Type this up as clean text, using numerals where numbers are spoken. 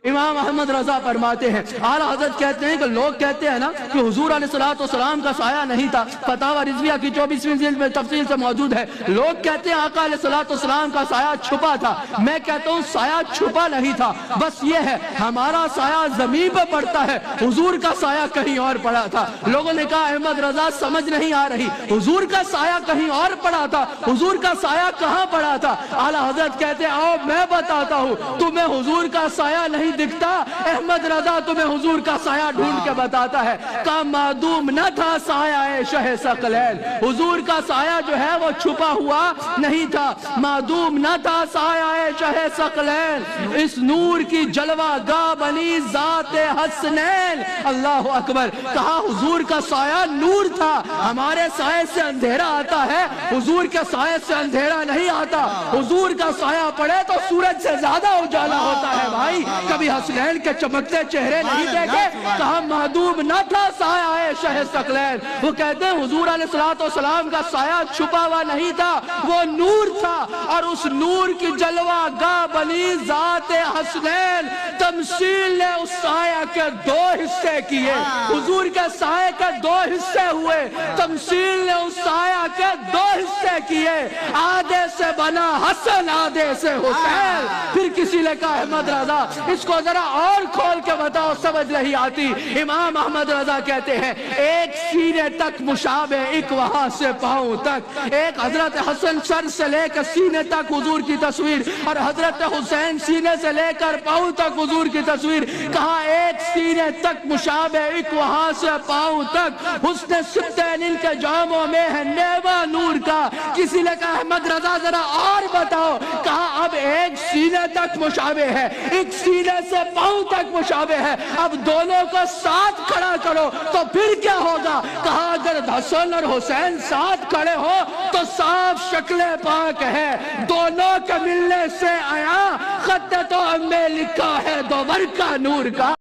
امام احمد رضا فرماتے ہیں، اعلیٰ حضرت کہتے ہیں کہ لوگ کہتے ہیں نا کہ حضور علیہ السلام کا سایہ نہیں تھا، فتاوی رضویہ کی 24ویں جلد میں تفصیل سے موجود ہے۔ لوگ کہتے ہیں آقا علیہ السلام کا سایہ چھپا تھا، میں کہتا ہوں سایہ چھپا نہیں تھا، بس یہ ہے ہمارا سایہ زمین پہ پڑتا ہے، حضور کا سایہ کہیں اور پڑا تھا۔ لوگوں نے کہا احمد رضا سمجھ نہیں آ رہی، حضور کا سایہ کہیں اور پڑا تھا، حضور کا سایہ کہاں پڑا تھا؟ اعلیٰ حضرت کہتے ہیں آؤ میں بتاتا ہوں، تمہیں حضور کا سایہ نہیں دکھتا، احمد رضا تمہیں حضور کا سایہ ڈھونڈ کے بتاتا ہے۔ کہا معدوم نہ تھا سایہ شہ ثقلین، حضور کا سایہ جو ہے وہ چھپا ہوا نہیں تھا، معدوم نہ تھا سایہ شہ ثقلین، اس نور کی جلوہ گاہ بنی ذات حسنین۔ اللہ اکبر، کہا حضور کا سایہ نور تھا، ہمارے سائے سے اندھیرا آتا ہے، حضور کے سائے سے اندھیرا نہیں آتا، حضور کا سایہ پڑے تو سورج سے زیادہ اجالا ہوتا ہے بھائی، کبھی حسنین کے چمکتے چہرے نہیں دیکھے؟ کہا معدوم نہ تھا سایہ شہ ثقلین، وہ کہتے ہیں حضور علیہ السلام کا سایہ چھپا ہوا نہیں تھا، وہ نور تھا، اور اس نور کی جلوہ گاہ بنی ذات حسنین، تمثیل نے اس سایہ کے دو حصے کیے، حضور کے سایہ کے دو حصے ہوئے، تمثیل نے اس سایہ کے دو حصے کیے، آدھے سے بنا حسن آدھے سے حسین۔ پھر کسی نے کہا احمد رضا اس کو ذرا اور کھول کے بتاؤ، سمجھ نہیں آتی۔ امام احمد رضا کہتے ہیں ایک سینے تک مشابہ، ایک وہاں سے پاؤں تک، ایک حضرت حسن سر سے لے کر سینے تک حضور کی تصویر، اور حضرت حسین سینے سے لے کر پاؤں تک حضور کی تصویر۔ کہا ایک سینے تک مشابہ، ایک وہاں سے پاؤں تک، حسن ستین ان کے جاموں میں ہے نیوا نور کا۔ کسی نے کہا احمد رضا ذرا اور بتاؤ، کہا اب ایک سینے تک مشابہ ہے، ایک سینے سے پاؤں تک مشابہ ہے، اب دونوں کو ساتھ کھڑا کرو تو پھر کیا ہوگا؟ کہا اگر حسن اور حسین ساتھ کھڑے ہو تو صاف شکل پاک ہے، دونوں کے ملنے سے آیا خط تو ہمیں لکھا ہے دوبر کا نور کا۔